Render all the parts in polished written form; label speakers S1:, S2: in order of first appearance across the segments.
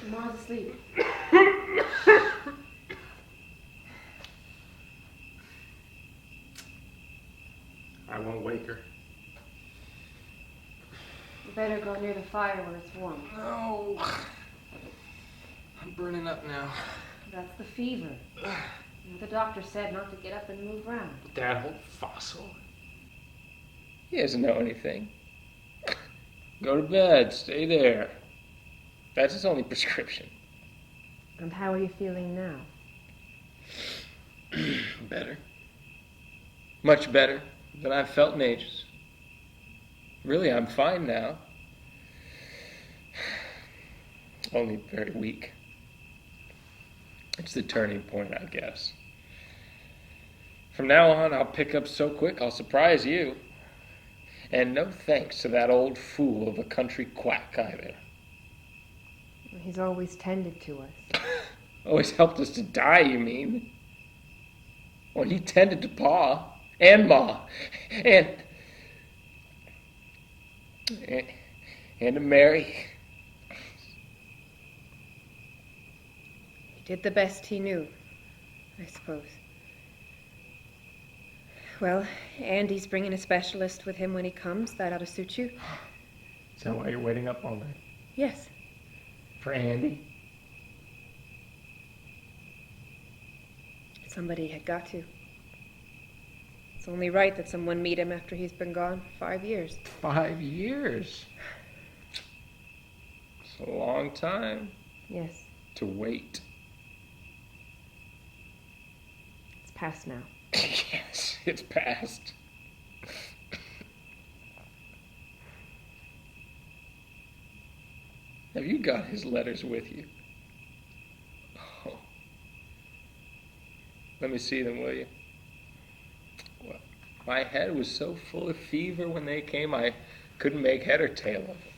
S1: Ma's asleep.
S2: I won't wake her.
S1: You better go near the fire where it's warm.
S2: No. I'm burning up now.
S1: That's the fever. The doctor said not to get up and move around.
S2: That old fossil. He doesn't know anything. Go to bed. Stay there. That's his only prescription.
S1: And how are you feeling now?
S2: Better. Much better than I've felt in ages. Really, I'm fine now. Only very weak. It's the turning point, I guess. From now on, I'll pick up so quick I'll surprise you. And no thanks to that old fool of a country quack either.
S1: He's always tended to us.
S2: Always helped us to die, you mean? Well, he tended to Pa and Ma and to Mary.
S1: He did the best he knew, I suppose. Well, Andy's bringing a specialist with him when he comes. That ought to suit you.
S2: Is that why you're waiting up all night?
S1: Yes.
S2: For Andy?
S1: Somebody had got to. It's only right that someone meet him after he's been gone 5 years.
S2: 5 years? It's a long time.
S1: Yes.
S2: To wait.
S1: It's past now.
S2: Yes, it's past. Have you got his letters with you? Oh. Let me see them, will you? Well, my head was so full of fever when they came, I couldn't make head or tail of it.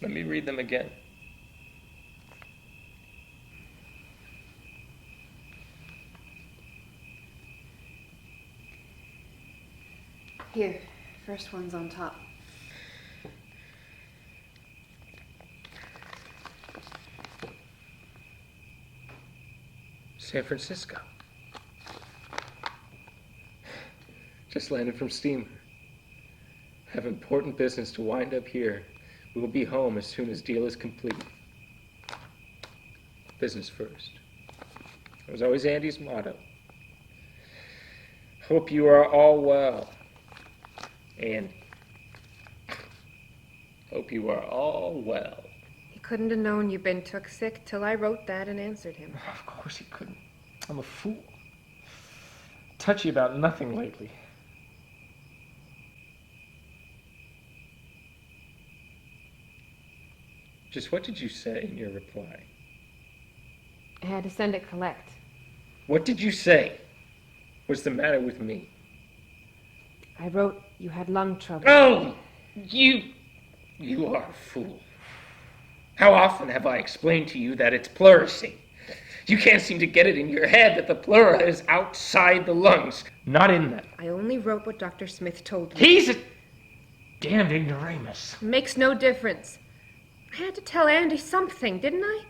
S2: Let me read them again.
S1: Here, first one's on top.
S2: San Francisco. Just landed from steamer. Have important business to wind up here. We will be home as soon as deal is complete. Business first. It was always Andy's motto. Hope you are all well. Andy. Hope you are all well.
S1: He couldn't have known you'd been took sick till I wrote that and answered him.
S2: Of course he couldn't. I'm a fool. Touchy about nothing lately. Just what did you say in your reply?
S1: I had to send it collect.
S2: What did you say? What's the matter with me?
S1: I wrote you had lung trouble.
S2: Oh! You are a fool. How often have I explained to you that it's pleurisy? You can't seem to get it in your head that the pleura is outside the lungs, not in them.
S1: I only wrote what Dr. Smith told me.
S2: He's a damned ignoramus.
S1: Makes no difference. I had to tell Andy something, didn't I?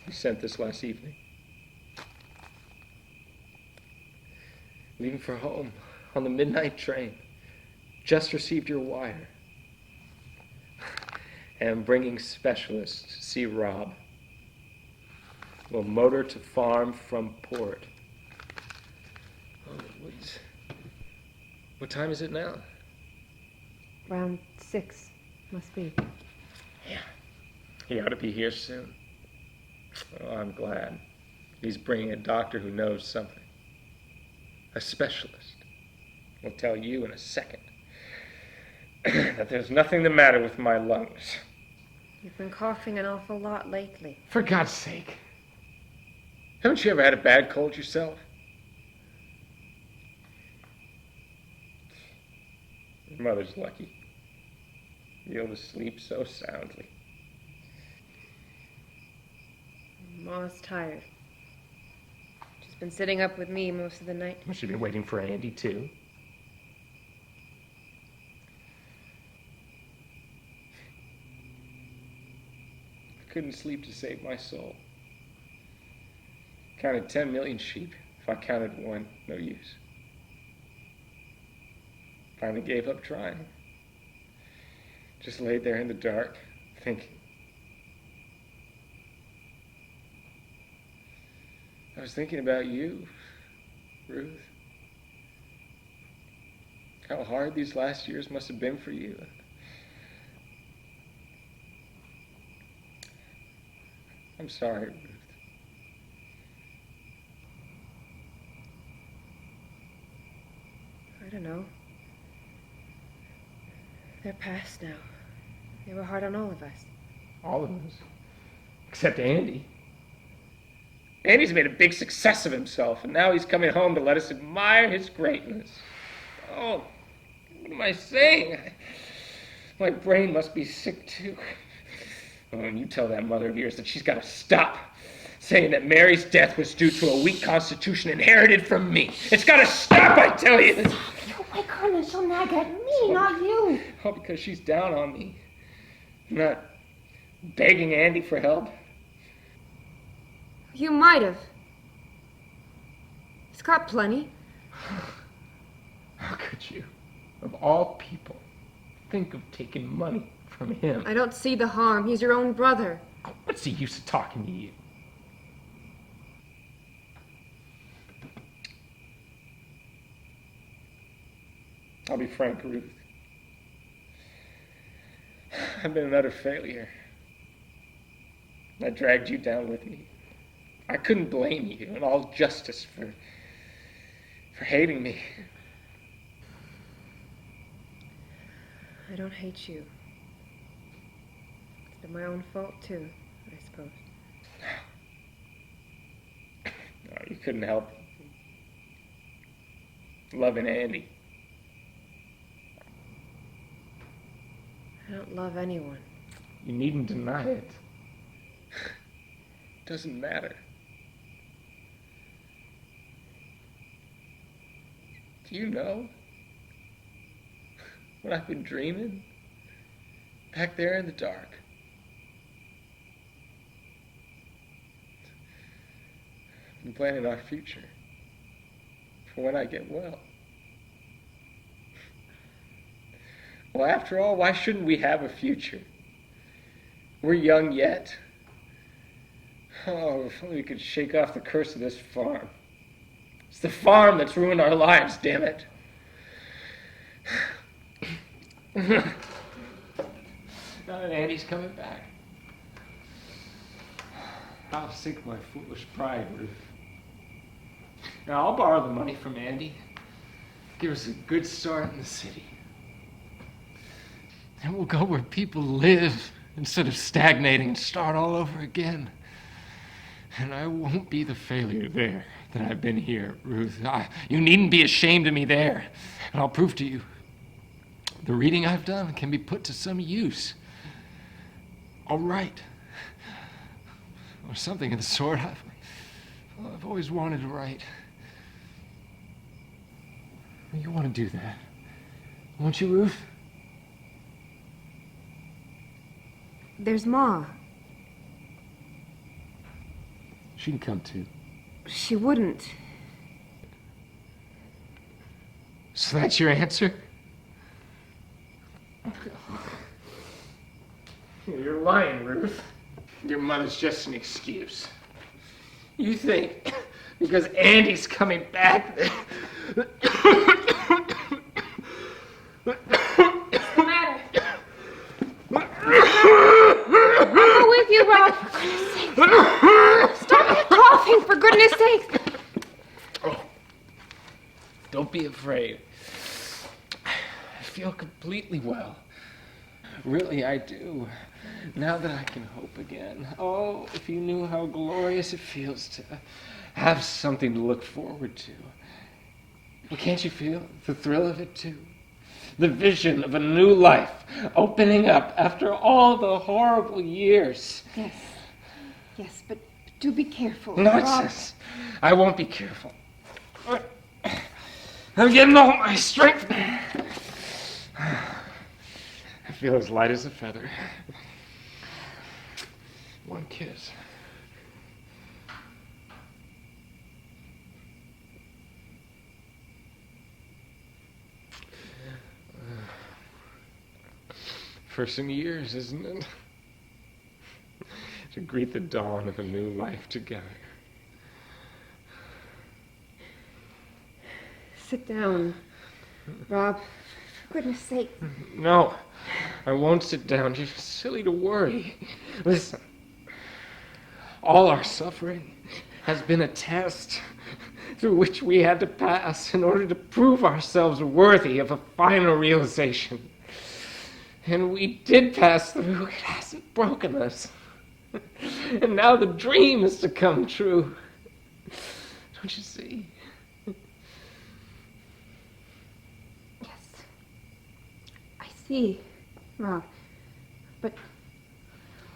S2: He sent this last evening. Leaving for home on the midnight train. Just received your wire. Am bringing specialists to see Rob. Will motor to farm from port. Oh, what time is it now?
S1: Around 6, must be.
S2: Yeah. He ought to be here soon. Oh, I'm glad. He's bringing a doctor who knows something. A specialist. Will tell you in a second that there's nothing the matter with my lungs.
S1: You've been coughing an awful lot lately.
S2: For God's sake. Haven't you ever had a bad cold yourself? Your mother's lucky. You're able to sleep so soundly.
S1: Ma's tired. She's been sitting up with me most of the night.
S2: Well, she'd been waiting for Andy, too. I couldn't sleep to save my soul. Counted 10 million sheep. If I counted one, no use. Finally gave up trying. Just laid there in the dark, thinking. I was thinking about you, Ruth. How hard these last years must have been for you. I'm sorry, Ruth.
S1: I don't know. They're past now. They were hard on all of us.
S2: All of us. Except Andy. Andy's made a big success of himself, and now he's coming home to let us admire his greatness. Oh, what am I saying? My brain must be sick, too. Oh, and you tell that mother of yours that she's got to stop saying that Mary's death was due to a weak constitution inherited from me. It's got to stop, I tell you.
S3: Why couldn't she'll nag at me, not you?
S2: Oh, because she's down on me. I'm not begging Andy for help.
S1: You might have. He's got plenty.
S2: How could you, of all people, think of taking money from him?
S1: I don't see the harm. He's your own brother.
S2: What's the use of talking to you? I'll be frank, Ruth. I've been an utter failure. I dragged you down with me. I couldn't blame you in all justice for hating me.
S1: I don't hate you. It's been my own fault, too, I suppose.
S2: No, you couldn't help loving Andy.
S1: I don't love anyone.
S2: You needn't deny it. Doesn't matter. Do you know what I've been dreaming back there in the dark? I've been planning our future for when I get well. Well, after all, why shouldn't we have a future? We're young yet. Oh, if only we could shake off the curse of this farm. It's the farm that's ruined our lives, damn it. Now that Andy's coming back, I'll sink my foolish pride, Ruth. Now, I'll borrow the money from Andy. Give us a good start in the city. And we'll go where people live instead of stagnating and start all over again. And I won't be the failure there that I've been here, Ruth. You needn't be ashamed of me there. And I'll prove to you, the reading I've done can be put to some use. I'll write. Or something of the sort. I've always wanted to write. You want to do that, won't you, Ruth?
S1: There's Ma.
S2: She can come too.
S1: She wouldn't.
S2: So that's your answer? You're lying, Ruth. Your mother's just an excuse. You think because Andy's coming back
S1: What's the matter? I'll go with you, Rob. For goodness sakes. Stop that coughing, for goodness sakes.
S2: Oh, don't be afraid. I feel completely well. Really, I do. Now that I can hope again. Oh, if you knew how glorious it feels to have something to look forward to. Well, can't you feel the thrill of it, too? The vision of a new life opening up after all the horrible years.
S1: Yes, but Do be careful,
S2: Nonsense. I won't be careful. I'm getting all my strength. I feel as light as a feather. One kiss. First in years, isn't it? To greet the dawn of a new life together.
S1: Sit down, Rob. For goodness sake.
S2: No, I won't sit down. You're silly to worry. Listen, all our suffering has been a test through which we had to pass in order to prove ourselves worthy of a final realization. And we did pass through. It hasn't broken us. And now the dream is to come true. Don't you see?
S1: Yes. I see, Rob. But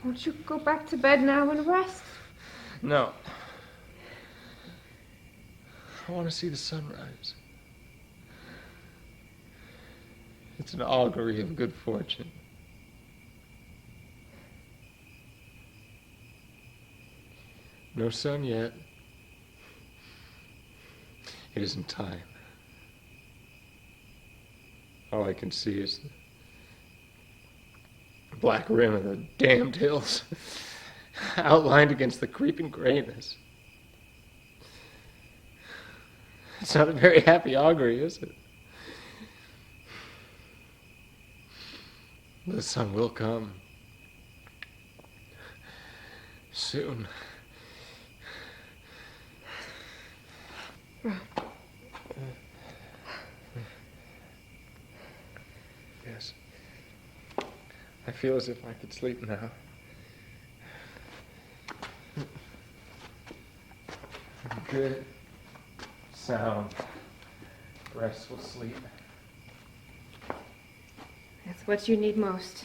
S1: won't you go back to bed now and rest?
S2: No. I want to see the sunrise. It's an augury of good fortune. No sun yet. It isn't time. All I can see is the black rim of the damned hills, outlined against the creeping grayness. It's not a very happy augury, is it? The sun will come. Soon. Yes. I feel as if I could sleep now. Good, sound, restful sleep.
S1: That's what you need most.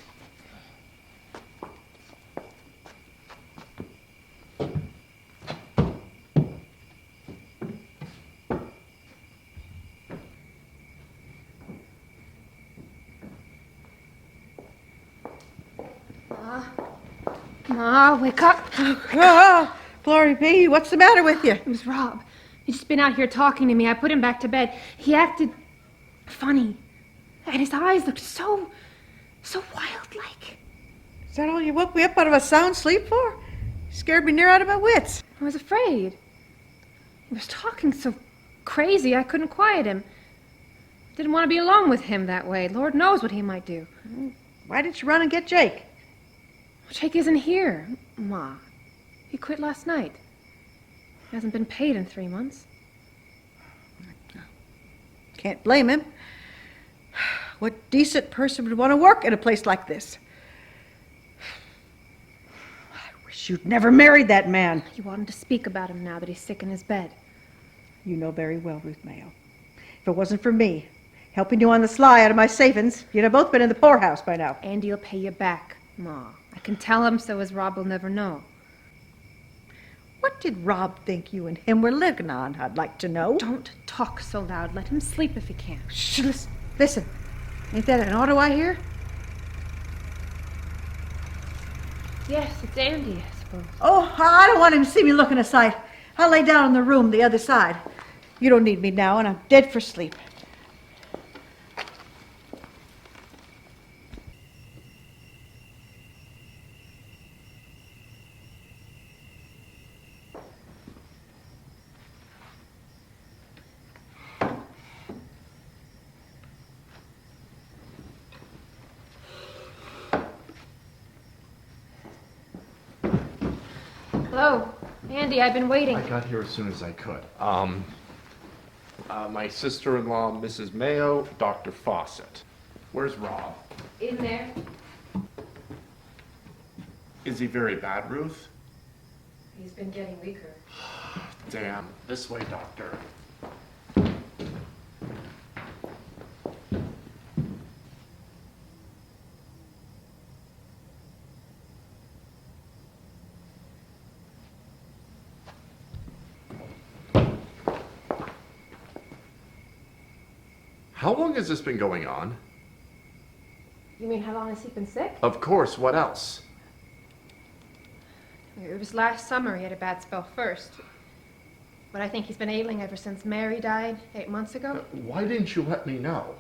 S1: Ma, wake up.
S4: Oh, glory be. What's the matter with you?
S1: It was Rob. He's just been out here talking to me. I put him back to bed. He acted funny. And his eyes looked so wild-like.
S4: Is that all you woke me up out of a sound sleep for? You scared me near out of my wits.
S1: I was afraid. He was talking so crazy I couldn't quiet him. Didn't want to be alone with him that way. Lord knows what he might do.
S4: Why didn't you run and get Jake?
S1: Jake isn't here, Ma. He quit last night. He hasn't been paid in 3 months.
S4: Can't blame him. What decent person would want to work in a place like this? I wish you'd never married that man.
S1: You want him to speak about him now that he's sick in his bed.
S4: You know very well, Ruth Mayo. If it wasn't for me, helping you on the sly out of my savings, you'd have both been in the poorhouse by now.
S1: Andy'll pay you back, Ma. I can tell him so as Rob will never know.
S4: What did Rob think you and him were living on, I'd like to know?
S1: Don't talk so loud. Let him sleep if he can.
S4: Shh, listen. Ain't that an auto I hear?
S1: Yes, it's Andy, I suppose.
S4: Oh, I don't want him to see me looking aside. I'll lay down in the room the other side. You don't need me now, and I'm dead for sleep.
S1: Hello, Andy, I've been waiting.
S5: I got here as soon as I could. My sister-in-law, Mrs. Mayo, Dr. Fawcett. Where's Rob?
S1: In there.
S5: Is he very bad, Ruth?
S1: He's been getting weaker.
S5: Damn. This way, doctor. How long has this been going on?
S1: You mean how long has he been sick?
S5: Of course, what else?
S1: It was last summer he had a bad spell first. But I think he's been ailing ever since Mary died 8 months ago.
S5: Why didn't you let me know?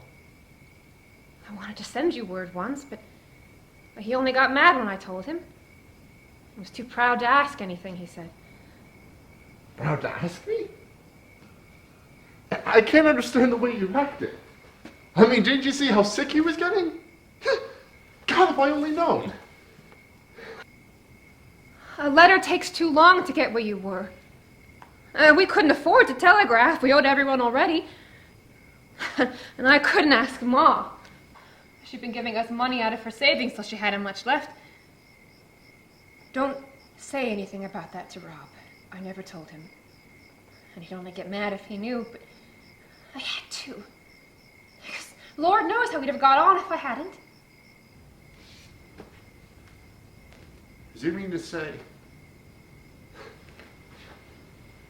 S1: I wanted to send you word once, but he only got mad when I told him. He was too proud to ask anything, he said.
S5: Proud to ask me? I can't understand the way you acted. I mean, didn't you see how sick he was getting? God, if I only known.
S1: A letter takes too long to get where you were. We couldn't afford to telegraph. We owed everyone already. And I couldn't ask Ma. She'd been giving us money out of her savings till she hadn't much left. Don't say anything about that to Rob. I never told him. And he'd only get mad if he knew, but I had to. Because Lord knows how we'd have got on if I hadn't.
S5: Do you mean to say?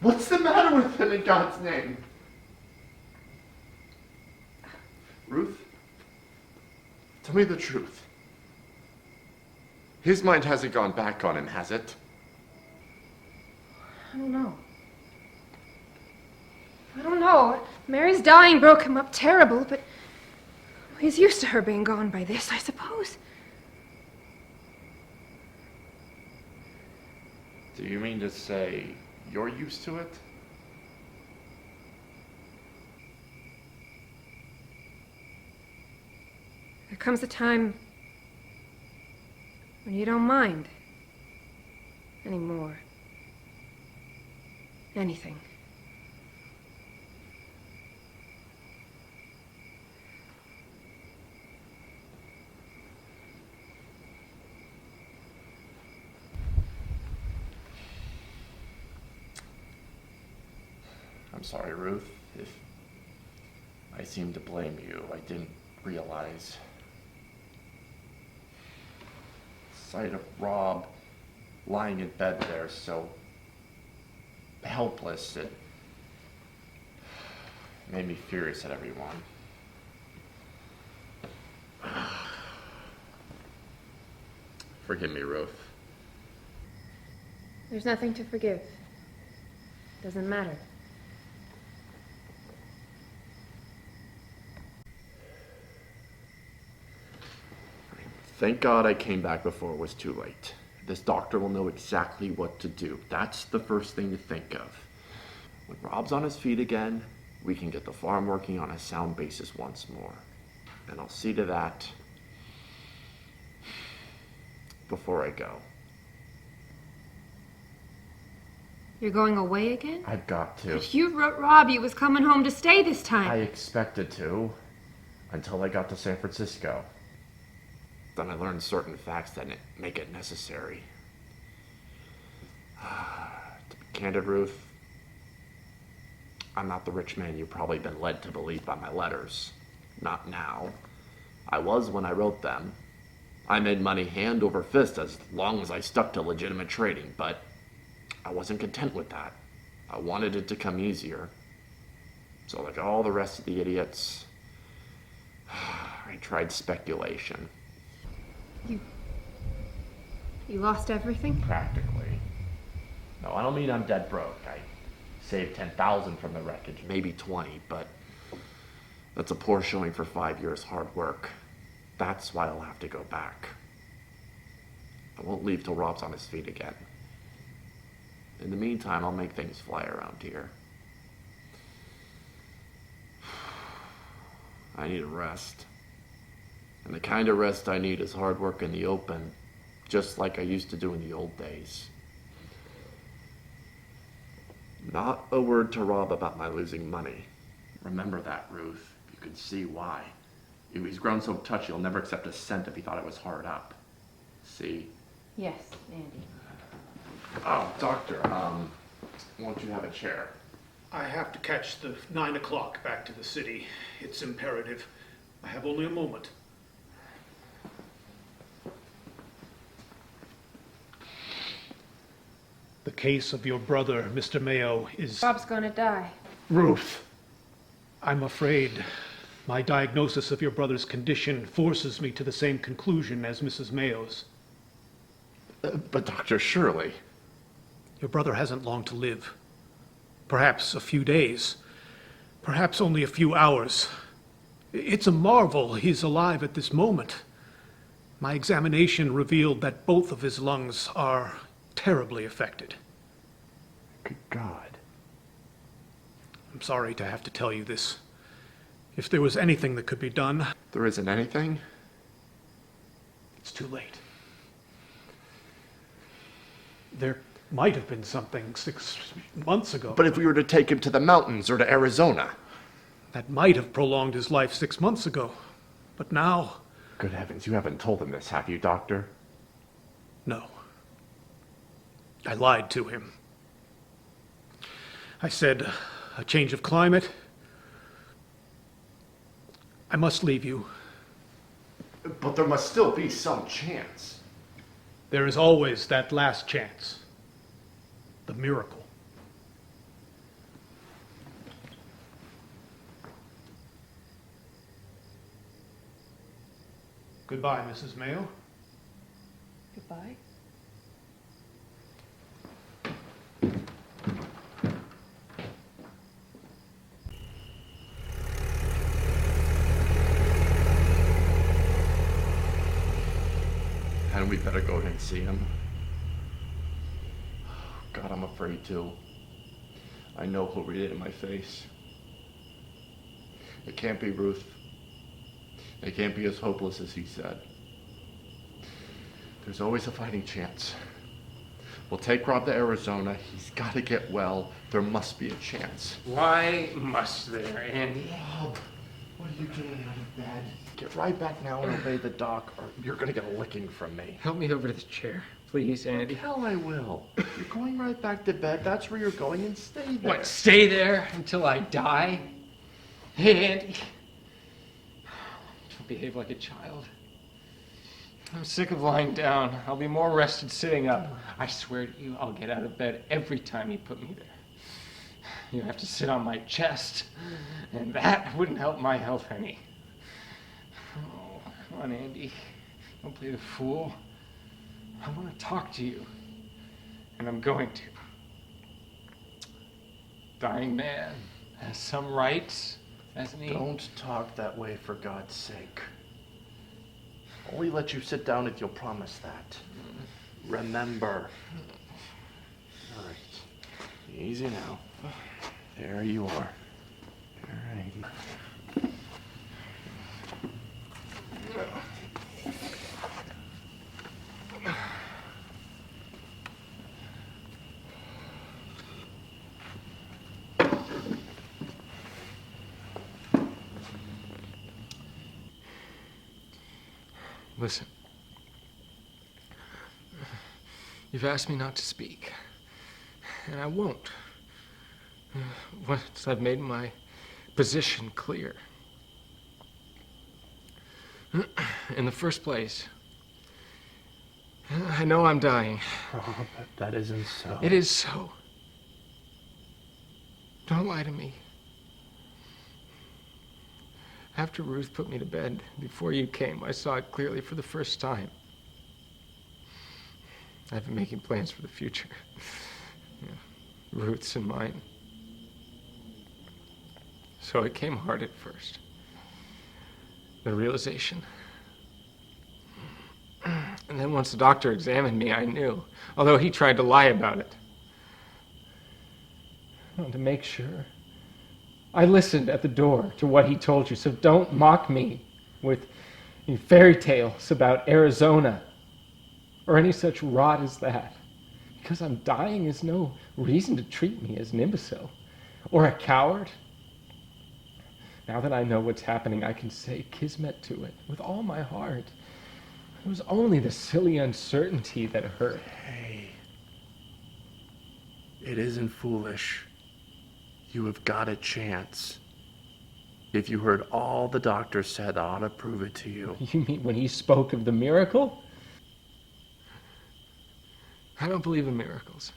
S5: What's the matter with him in God's name? Ruth? Tell me the truth. His mind hasn't gone back on him, has it?
S1: I don't know. I don't know. Mary's dying broke him up terrible, but he's used to her being gone by this, I suppose.
S5: Do you mean to say you're used to it?
S1: There comes a time when you don't mind anymore. Anything.
S5: I'm sorry, Ruth, if I seem to blame you. I didn't realize. The sight of Rob lying in bed there so helpless, it made me furious at everyone. Forgive me, Ruth.
S1: There's nothing to forgive. Doesn't matter.
S5: Thank God I came back before it was too late. This doctor will know exactly what to do. That's the first thing to think of. When Rob's on his feet again, we can get the farm working on a sound basis once more. And I'll see to that before I go.
S1: You're going away again?
S5: I've got to.
S1: But you wrote Rob you was coming home to stay this time.
S5: I expected to, until I got to San Francisco. Then I learned certain facts that make it necessary. To be candid, Ruth, I'm not the rich man you've probably been led to believe by my letters. Not now. I was when I wrote them. I made money hand over fist as long as I stuck to legitimate trading, but I wasn't content with that. I wanted it to come easier. So like all the rest of the idiots, I tried speculation.
S1: You lost everything?
S5: Practically. No, I don't mean I'm dead broke. I saved $10,000 from the wreckage, maybe 20, but that's a poor showing for 5 years hard work. That's why I'll have to go back. I won't leave till Rob's on his feet again. In the meantime, I'll make things fly around here. I need a rest. And the kind of rest I need is hard work in the open, just like I used to do in the old days. Not a word to Rob about my losing money. Remember that, Ruth. You can see why. He's grown so touchy he'll never accept a cent if he thought it was hard up. See?
S1: Yes, Andy.
S5: Oh, doctor, won't you have a chair?
S6: I have to catch the 9 o'clock back to the city. It's imperative. I have only a moment. The case of your brother, Mr. Mayo, is...
S1: Rob's gonna die.
S5: Ruth!
S6: I'm afraid My diagnosis of your brother's condition forces me to the same conclusion as Mrs. Mayo's.
S5: But Doctor, surely.
S6: Your brother hasn't long to live. Perhaps a few days. Perhaps only a few hours. It's a marvel he's alive at this moment. My examination revealed that both of his lungs are terribly affected.
S5: Good God.
S6: I'm sorry to have to tell you this. If there was anything that could be done...
S5: There isn't anything?
S6: It's too late. There might have been something 6 months ago.
S5: But if we were to take him to the mountains or to Arizona?
S6: That might have prolonged his life 6 months ago. But now...
S5: Good heavens, you haven't told him this, have you, Doctor?
S6: No. I lied to him. I said, a change of climate. I must leave you.
S5: But there must still be some chance.
S6: There is always that last chance. The miracle. Goodbye, Mrs. Mayo.
S4: Goodbye.
S5: And we better go in and see him. God, I'm afraid to. I know he'll read it in my face. It can't be Ruth. It can't be as hopeless as he said. There's always a fighting chance. We'll take Rob to Arizona. He's got to get well. There must be a chance.
S2: Why must there, Andy?
S5: Rob, what are you doing out of bed? Get right back now and obey the doc, or you're going to get a licking from me.
S2: Help me over to the chair, please, Andy.
S5: Hell, I will. You're going right back to bed. That's where you're going, and stay there.
S2: What, stay there until I die? Hey, Andy. Don't behave like a child. I'm sick of lying down. I'll be more rested sitting up. I swear to you, I'll get out of bed every time you put me there. You have to sit on my chest, and that wouldn't help my health any. Oh, come on, Andy. Don't play the fool. I want to talk to you, and I'm going to. Dying man has some rights, hasn't he?
S5: Don't talk that way, for God's sake. Only let you sit down if you'll promise that. Remember. All right. Easy now. There you are. All right.
S2: Listen. You've asked me not to speak, and I won't. Once I've made my position clear. In the first place, I know I'm dying.
S5: Oh, but that isn't so.
S2: It is so. Don't lie to me. After Ruth put me to bed, before you came, I saw it clearly for the first time. I've been making plans for the future. Yeah, Ruth's and mine. So it came hard at first. The realization. And then once the doctor examined me, I knew, although he tried to lie about it. I wanted to make sure. I listened at the door to what he told you, so don't mock me with fairy tales about Arizona or any such rot as that. Because I'm dying is no reason to treat me as an imbecile or a coward. Now that I know what's happening, I can say kismet to it with all my heart. It was only the silly uncertainty that hurt.
S5: Hey, it isn't foolish. You have got a chance. If you heard all the doctor said, I ought to prove it to you.
S2: You mean when he spoke of the miracle? I don't believe in miracles.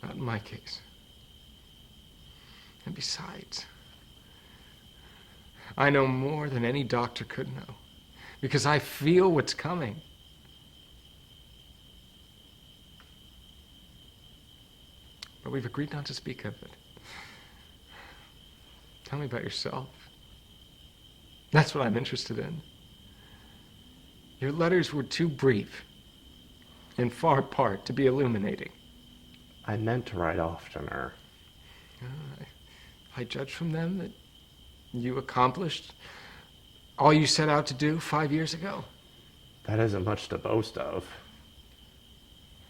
S2: Not in my case. And besides, I know more than any doctor could know, because I feel what's coming. But we've agreed not to speak of it. Tell me about yourself. That's what I'm interested in. Your letters were too brief and far apart to be illuminating.
S5: I meant to write oftener.
S2: I judge from them that you accomplished all you set out to do 5 years ago.
S5: That isn't much to boast of.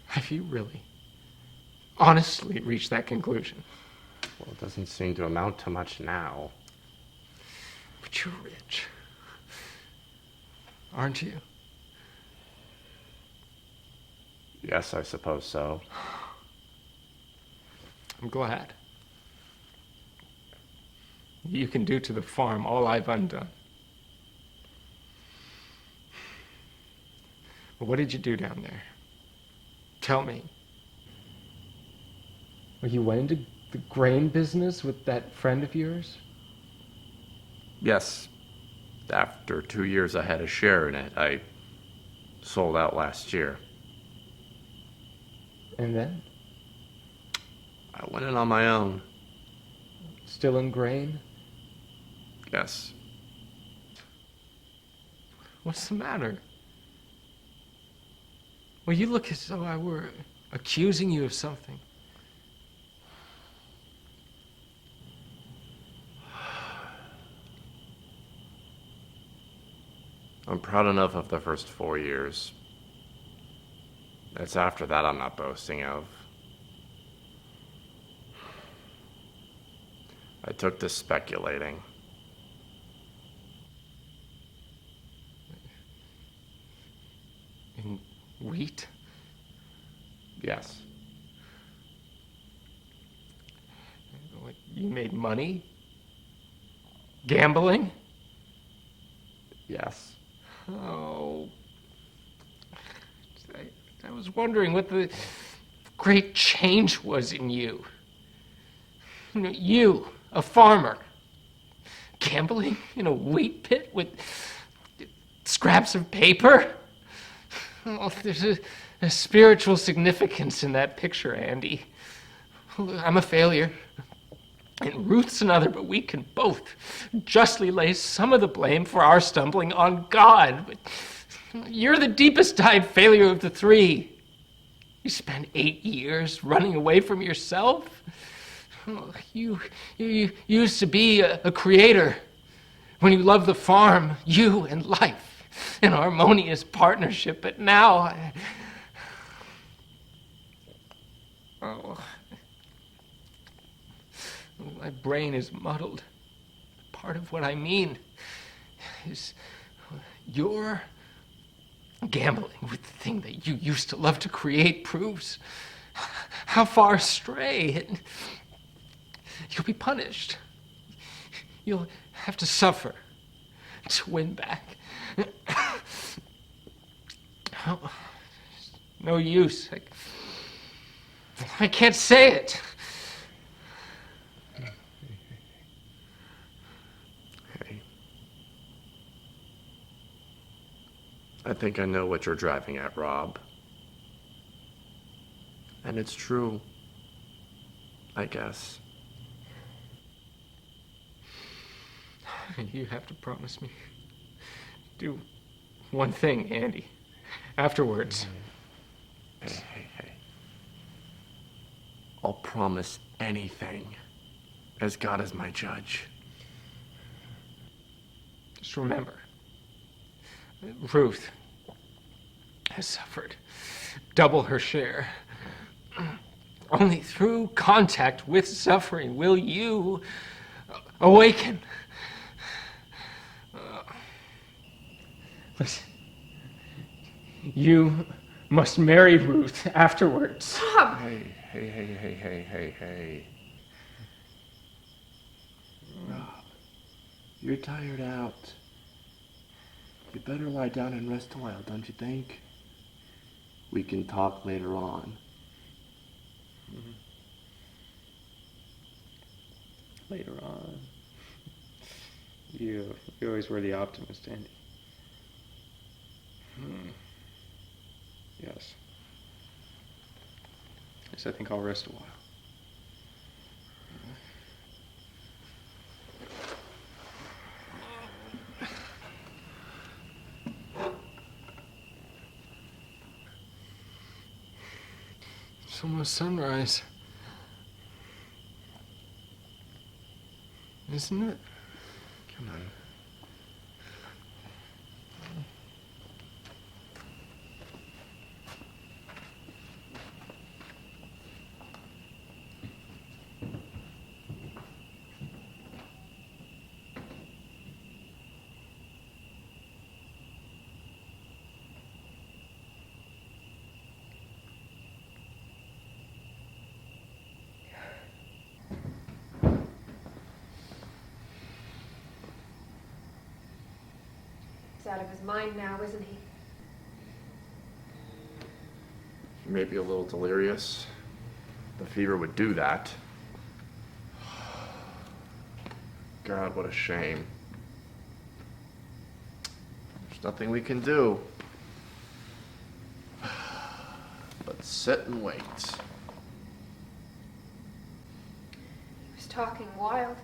S2: Have you really, honestly reached that conclusion?
S5: Well, it doesn't seem to amount to much now.
S2: But you're rich, aren't you?
S5: Yes, I suppose so.
S2: I'm glad. You can do to the farm all I've undone. But what did you do down there? Tell me. Well, you went into the grain business with that friend of yours?
S5: Yes. After 2 years I had a share in it. I sold out last year.
S2: And then?
S5: I went in on my own.
S2: Still in grain?
S5: Yes.
S2: What's the matter? Well, you look as though I were accusing you of something.
S5: I'm proud enough of the first 4 years. It's after that I'm not boasting of. I took to speculating.
S2: In wheat?
S5: Yes.
S2: What, you made money? Gambling?
S5: Yes.
S2: Oh. I was wondering what the great change was in you. You, a farmer, gambling in a wheat pit with scraps of paper? Oh, there's a spiritual significance in that picture, Andy. I'm a failure, and Ruth's another, but we can both justly lay some of the blame for our stumbling on God. But you're the deepest-dyed failure of the three. You spent 8 years running away from yourself. You used to be a creator. When you loved the farm, you and life, in harmonious partnership. But now, my brain is muddled. Part of what I mean is you're gambling with the thing that you used to love to create proves how far astray. You'll be punished. You'll have to suffer to win back. No use. I can't say it.
S5: Hey. I think I know what you're driving at, Rob. And it's true. I guess.
S2: You have to promise me. Do one thing, Andy. Afterwards.
S5: Hey. I'll promise anything, as God is my judge.
S2: Just remember, Ruth has suffered double her share. Only through contact with suffering will you awaken. Listen, you must marry Ruth afterwards.
S1: Bob!
S5: Hey. Rob, you're tired out. You better lie down and rest a while, don't you think? We can talk later on.
S2: Later on. You always were the optimist, Andy. Yes. Yes, I think I'll rest a while. It's almost sunrise. Isn't it? Come on.
S1: He's out of his mind now, isn't he?
S5: Maybe a little delirious. The fever would do that. God, what a shame. There's nothing we can do but sit and wait.
S1: He was talking wild.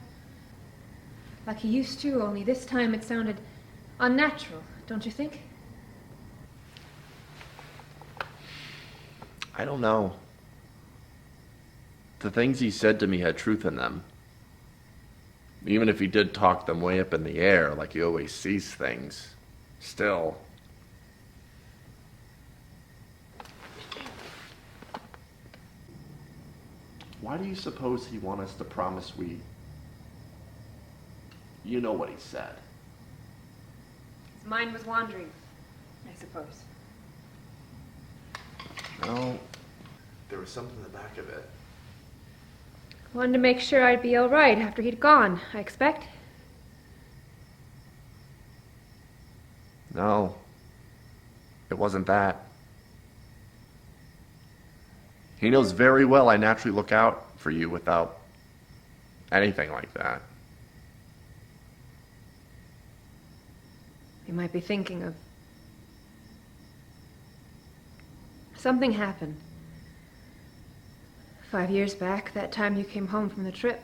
S1: Like he used to, only this time it sounded unnatural, don't you think?
S5: I don't know. The things he said to me had truth in them. Even if he did talk them way up in the air, like he always sees things, still. Why do you suppose he want us to promise we... You know what he said.
S1: His mind was wandering, I suppose.
S5: No, there was something in the back of it.
S1: Wanted to make sure I'd be all right after he'd gone, I expect.
S5: No, it wasn't that. He knows very well I naturally look out for you without anything like that.
S1: You might be thinking of... Something happened. 5 years back, that time you came home from the trip.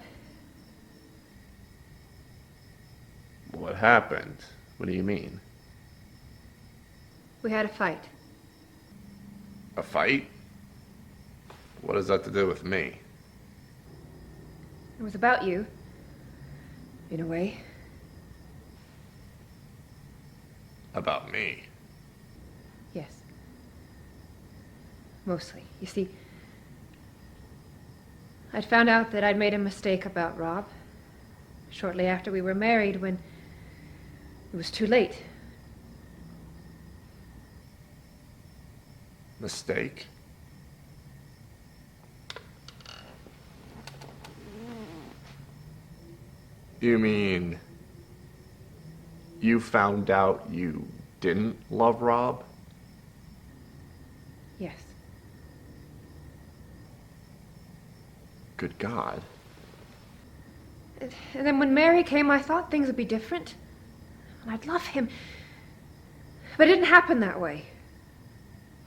S5: What happened? What do you mean?
S1: We had a fight.
S5: A fight? What does that to do with me?
S1: It was about you, in a way.
S5: About me?
S1: Yes. Mostly. You see, I'd found out that I'd made a mistake about Rob shortly after we were married, when it was too late.
S5: Mistake? You mean you found out you didn't love Rob?
S1: Yes.
S5: Good God.
S1: And then when Mary came, I thought things would be different. And I'd love him. But it didn't happen that way.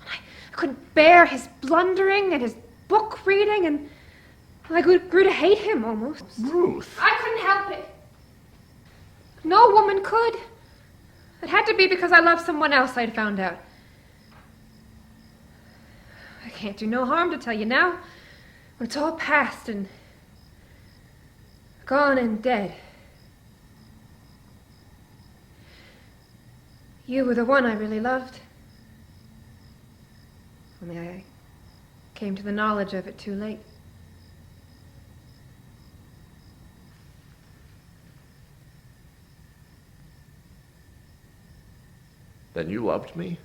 S1: I couldn't bear his blundering and his book reading, and I grew to hate him almost.
S5: Ruth!
S1: I couldn't help it. No woman could. It had to be because I loved someone else, I'd found out. I can't do no harm to tell you now. It's all past and gone and dead. You were the one I really loved. Only I came to the knowledge of it too late.
S5: Then you loved me?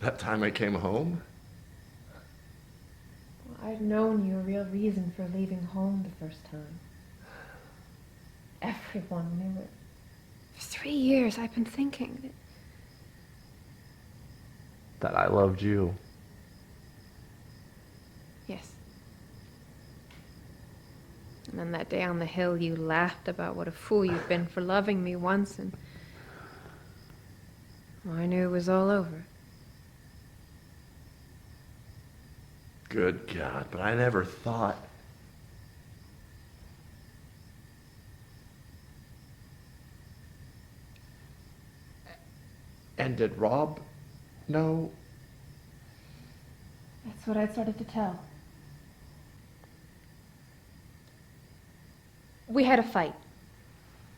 S5: That time I came home?
S1: Well, I'd known your real reason for leaving home the first time. Everyone knew it. For 3 years I've been thinking
S5: That I loved you.
S1: Yes. And then that day on the hill, you laughed about what a fool you'd been for loving me once, and well, I knew it was all over.
S5: Good God, but I never thought. And did Rob know?
S3: That's what I started to tell.
S1: We had a fight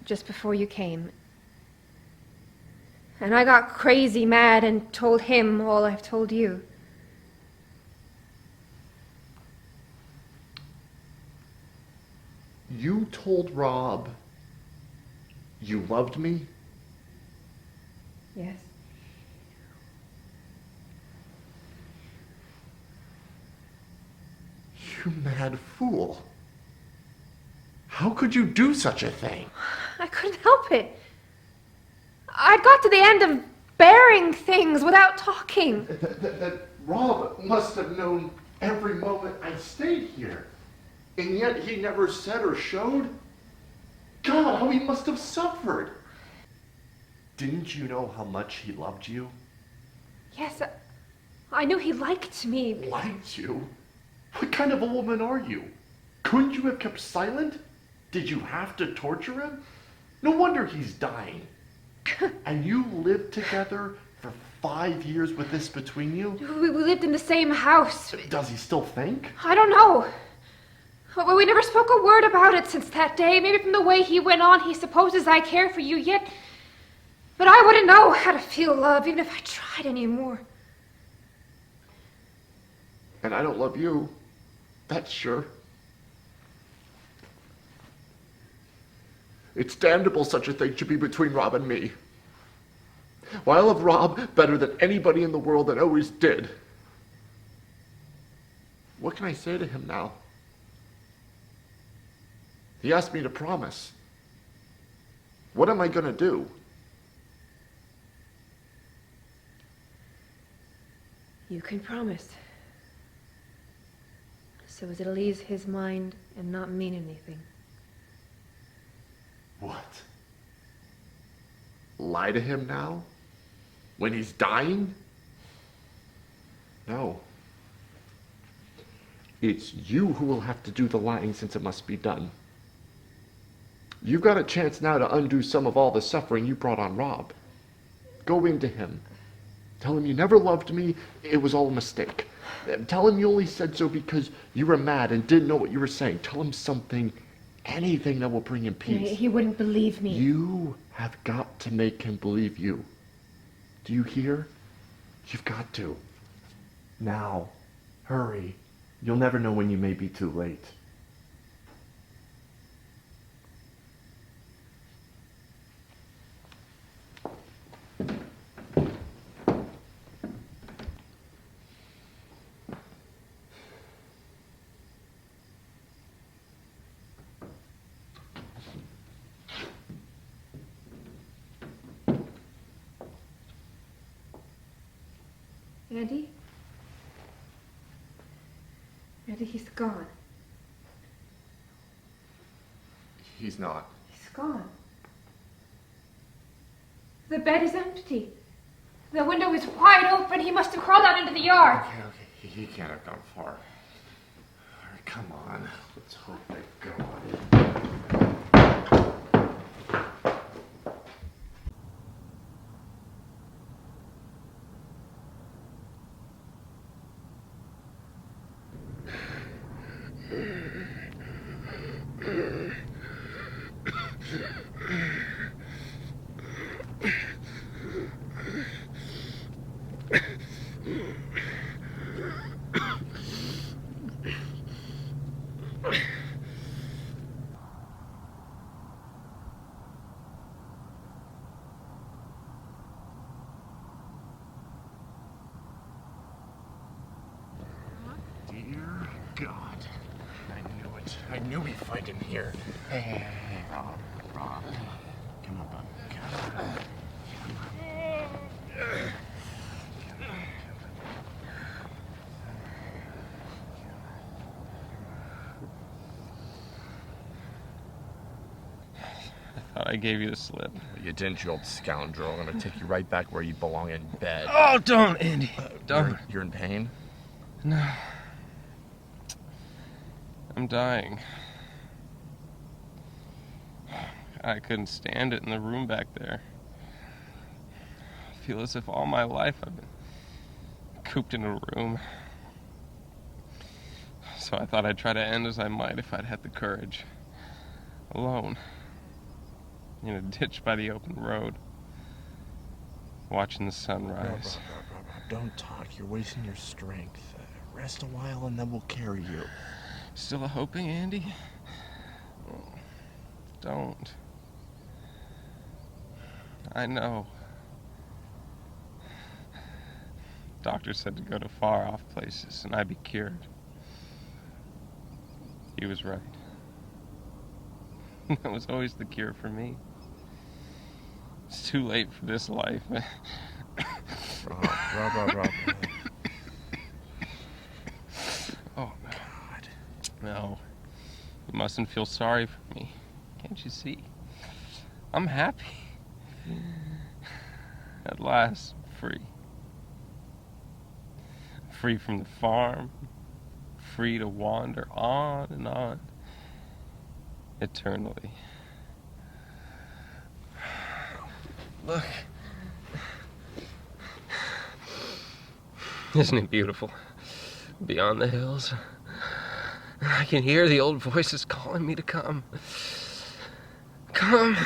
S1: just before you came. And I got crazy mad and told him all I've told you.
S5: You told Rob you loved me?
S1: Yes.
S5: You mad fool. How could you do such a thing?
S1: I couldn't help it. I'd got to the end of bearing things without talking.
S5: That Rob must have known every moment I stayed here. And yet he never said or showed. God, how he must have suffered. Didn't you know how much he loved you?
S1: Yes, I knew he liked me.
S5: Liked you? What kind of a woman are you? Couldn't you have kept silent? Did you have to torture him? No wonder he's dying. And you lived together for 5 years with this between you?
S1: We lived in the same house.
S5: Does he still think?
S1: I don't know. But we never spoke a word about it since that day. Maybe from the way he went on, he supposes I care for you yet. But I wouldn't know how to feel love, even if I tried anymore.
S5: And I don't love you. That's sure. It's damnable such a thing should be between Rob and me. Well, I love Rob better than anybody in the world and always did. What can I say to him now? He asked me to promise. What am I going to do?
S1: You can promise. So as it'll ease his mind and not mean anything.
S5: What? Lie to him now? When he's dying? No. It's you who will have to do the lying since it must be done. You've got a chance now to undo some of all the suffering you brought on Rob. Go into him. Tell him you never loved me, it was all a mistake. Tell him you only said so because you were mad and didn't know what you were saying. Tell him something, anything that will bring him peace.
S1: He wouldn't believe me.
S5: You have got to make him believe you. Do you hear? You've got to. Now, hurry. You'll never know when you may be too late.
S1: Andy? Andy, he's gone.
S5: He's not.
S1: He's gone. The bed is empty. The window is wide open. He must have crawled out into the yard.
S5: Okay. He can't have gone far. All right, come on. Let's hope they're gone. Dear God. I knew it. I knew we'd find him here. Hey, Rob. Come on, bud. Come on.
S7: I gave you the slip.
S5: You didn't, you old scoundrel. I'm gonna take you right back where you belong in bed.
S7: Oh, don't, Andy. Don't.
S5: You're in pain?
S7: No. I'm dying. I couldn't stand it in the room back there. I feel as if all my life I've been cooped in a room. So I thought I'd try to end as I might if I'd had the courage. Alone. In a ditch by the open road. Watching the sun rise.
S5: Rob, don't talk. You're wasting your strength. Rest a while and then we'll carry you.
S7: Still hoping, Andy? Don't. I know. Doctor said to go to far-off places and I'd be cured. He was right. That was always the cure for me. It's too late for this life.
S5: Rob.
S7: Oh, God. No. You mustn't feel sorry for me. Can't you see? I'm happy. At last, free. Free from the farm. Free to wander on and on. Eternally. Look. Isn't it beautiful? Beyond the hills. I can hear the old voices calling me to come. Come.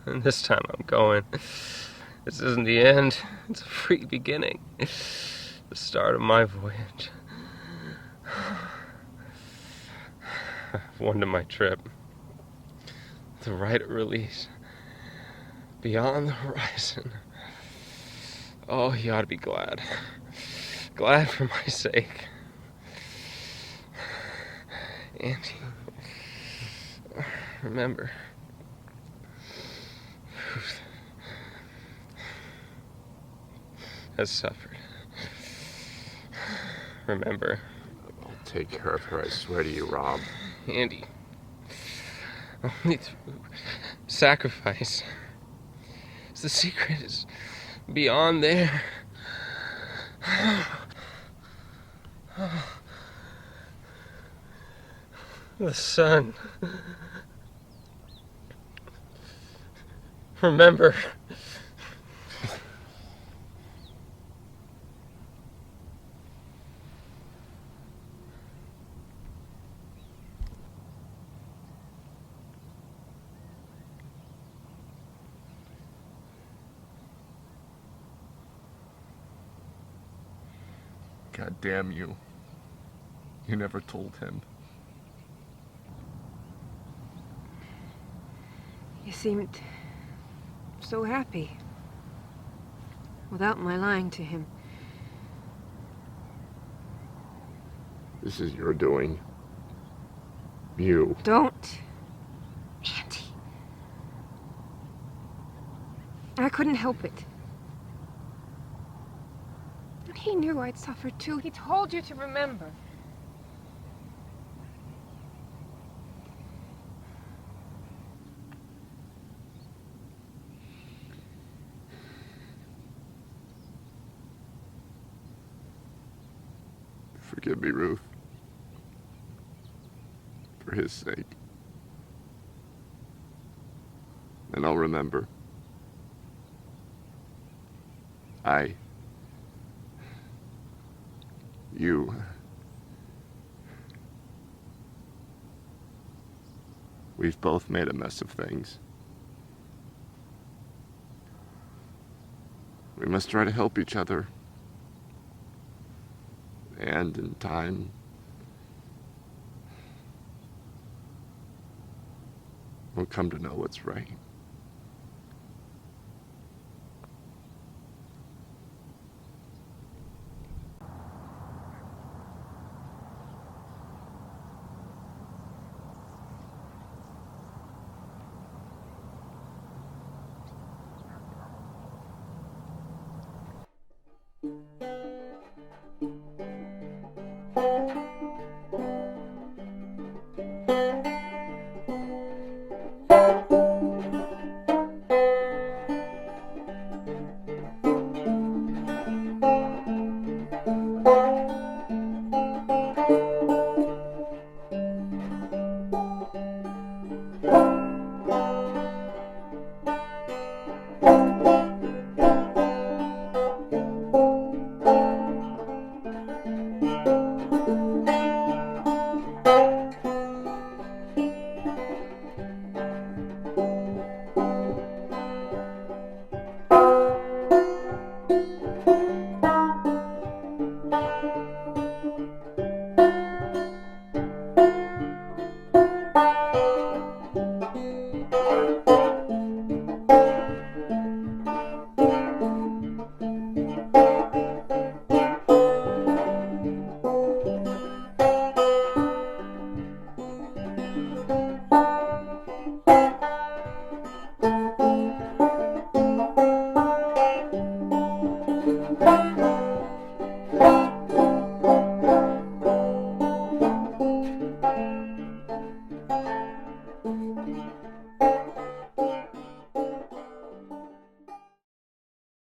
S7: And this time I'm going. This isn't the end. It's a free beginning. The start of my voyage. I've won to my trip. The right of release. Beyond the horizon. Oh, you ought to be glad. Glad for my sake. Auntie, remember, Ruth has suffered. Remember.
S5: I'll take care of her, I swear to you, Rob.
S7: Andy, only through sacrifice. The secret is beyond there. The sun. Remember.
S5: God damn you. You never told him.
S1: You seemed so happy. Without my lying to him.
S5: This is your doing. You.
S1: Don't. Andy. I couldn't help it. And he knew I'd suffered too. He told you to remember.
S5: Forgive me, Ruth. For his sake. And I'll remember. You. We've both made a mess of things. We must try to help each other. And in time, we'll come to know what's right.